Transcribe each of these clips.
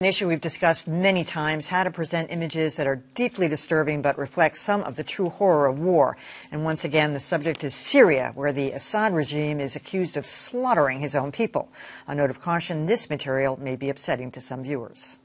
An issue we've discussed many times, how to present images that are deeply disturbing but reflect some of the true horror of war. And once again, the subject is Syria, where the Assad regime is accused of slaughtering his own people. A note of caution, this material may be upsetting to some viewers.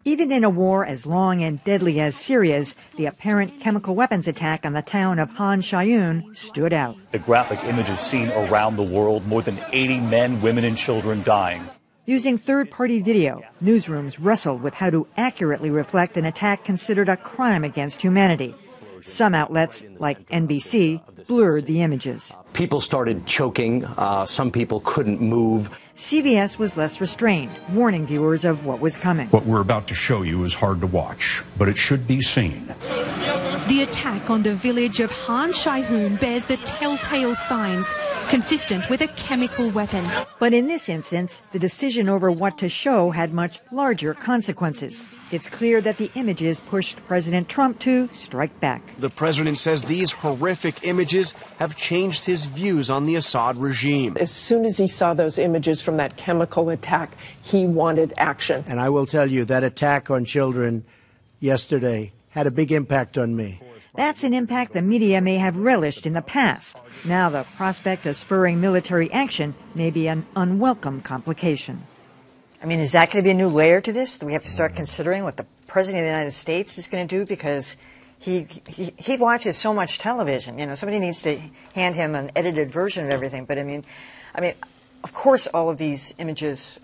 Even in a war as long and deadly as Syria's, the apparent chemical weapons attack on the town of Han Shayun stood out. The graphic images seen around the world, more than 80 men, women, and children dying. Using third-party video, newsrooms wrestled with how to accurately reflect an attack considered a crime against humanity. Some outlets, like NBC, blurred the images. People started choking. Some people couldn't move. CBS was less restrained, warning viewers of what was coming. What we're about to show you is hard to watch, but it should be seen. The attack on the village of Han Shayun bears the telltale signs consistent with a chemical weapon. But in this instance, the decision over what to show had much larger consequences. It's clear that the images pushed President Trump to strike back. The president says these horrific images have changed his views on the Assad regime. As soon as he saw those images from that chemical attack, he wanted action. And I will tell you, that attack on children yesterday had a big impact on me. That's an impact the media may have relished in the past. Now the prospect of spurring military action may be an unwelcome complication. I mean, is that going to be a new layer to this? Do we have to start considering what the President of the United States is going to do? Because he watches so much television. You know, somebody needs to hand him an edited version of everything. But I mean, of course, all of these images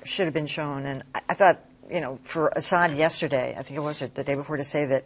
should have been shown. And I thought, you know, for Assad yesterday, I think it was the day before, to say that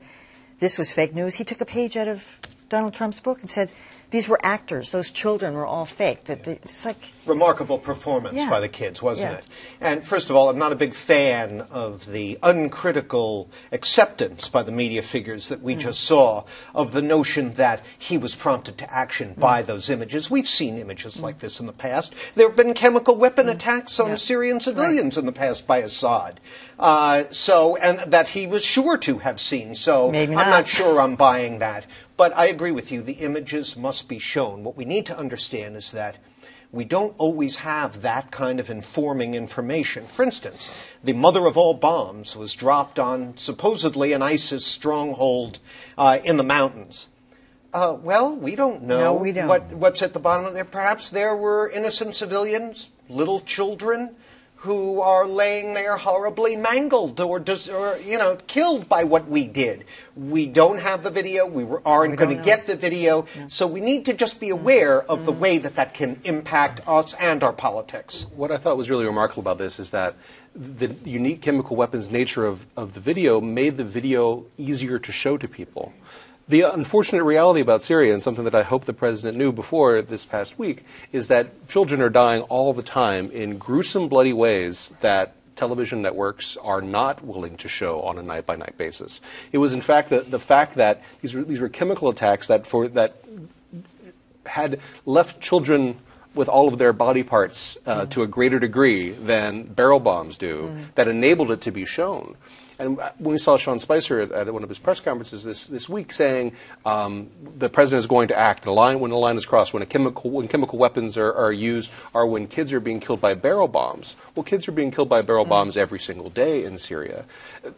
this was fake news, he took a page out of Donald Trump's book and said these were actors, those children were all fake. It's like remarkable performance by the kids, wasn't it? And first of all, I'm not a big fan of the uncritical acceptance by the media figures that we just saw of the notion that he was prompted to action by those images. We've seen images like this in the past. There have been chemical weapon attacks on Syrian civilians in the past by Assad. And that he was sure to have seen. So I'm not sure I'm buying that. But I agree with you. The images must be shown. What we need to understand is that we don't always have that kind of informing information. For instance, the mother of all bombs was dropped on supposedly an ISIS stronghold in the mountains. Well, we don't know. No, we don't. What's at the bottom of there. Perhaps there were innocent civilians, little children, who are laying there horribly mangled or killed by what we did. We don't have the video. We aren't going to get the video. No. So we need to just be aware of the way that can impact us and our politics. What I thought was really remarkable about this is that the unique chemical weapons nature of the video made the video easier to show to people. The unfortunate reality about Syria, and something that I hope the president knew before this past week, is that children are dying all the time in gruesome, bloody ways that television networks are not willing to show on a night-by-night basis. It was, in fact, the fact that these were chemical attacks that had left children with all of their body parts to a greater degree than barrel bombs do, that enabled it to be shown. And when we saw Sean Spicer at one of his press conferences this week saying the president is going to act, when the line is crossed, when chemical weapons are used, or when kids are being killed by barrel bombs. Well, kids are being killed by barrel bombs every single day in Syria.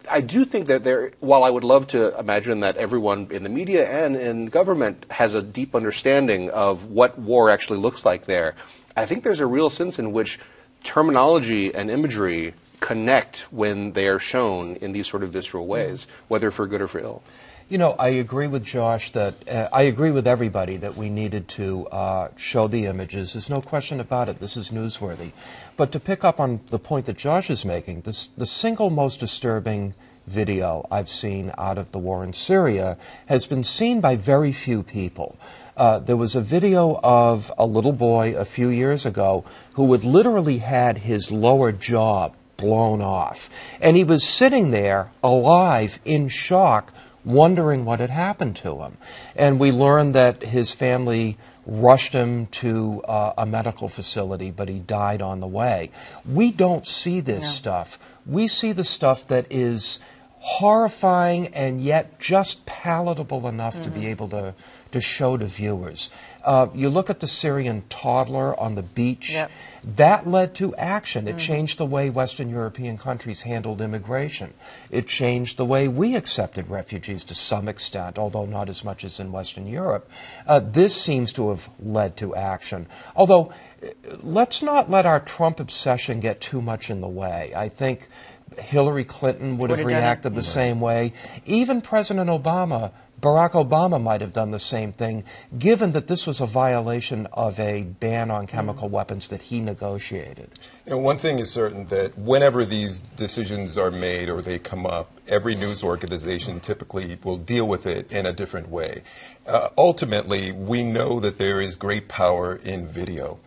I do think that while I would love to imagine that everyone in the media and in government has a deep understanding of what war actually looks like there, I think there's a real sense in which terminology and imagery connect when they are shown in these sort of visceral ways, whether for good or for ill. You know, I agree with Josh that I agree with everybody that we needed to show the images. There's no question about it. This is newsworthy. But to pick up on the point that Josh is making, the single most disturbing video I've seen out of the war in Syria has been seen by very few people. There was a video of a little boy a few years ago who had literally had his lower jaw blown off. And he was sitting there alive in shock, wondering what had happened to him. And we learned that his family rushed him to a medical facility, but he died on the way. We don't see this stuff. We see the stuff that is horrifying and yet just palatable enough to be able to show to viewers. You look at the Syrian toddler on the beach. Yep. That led to action. It changed the way Western European countries handled immigration. It changed the way we accepted refugees to some extent, although not as much as in Western Europe. This seems to have led to action. Although, let's not let our Trump obsession get too much in the way. I think Hillary Clinton would have reacted the same way. Even President Obama, Barack Obama might have done the same thing, given that this was a violation of a ban on chemical weapons that he negotiated. You know, one thing is certain, that whenever these decisions are made or they come up, every news organization typically will deal with it in a different way. Ultimately, we know that there is great power in video.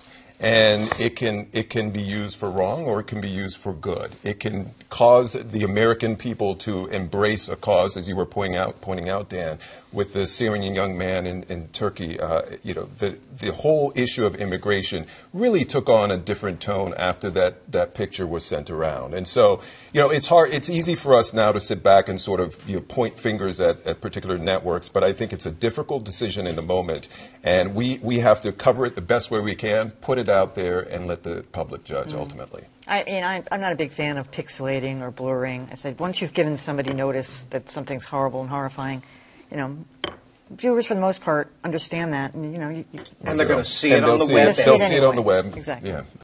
And it can be used for wrong, or it can be used for good. It can cause the American people to embrace a cause, as you were pointing out, Dan, with the Syrian young man in Turkey. You know, the whole issue of immigration really took on a different tone after that picture was sent around. And so, you know, it's hard. It's easy for us now to sit back and sort of, you know, point fingers at particular networks, but I think it's a difficult decision in the moment, and we have to cover it the best way we can, put it out there, and let the public judge ultimately. I'm not a big fan of pixelating or blurring. I said, once you've given somebody notice that something's horrible and horrifying, you know, viewers for the most part understand that, and you know, and they're going to see it on the web. They'll see it on the web. Exactly. Yeah.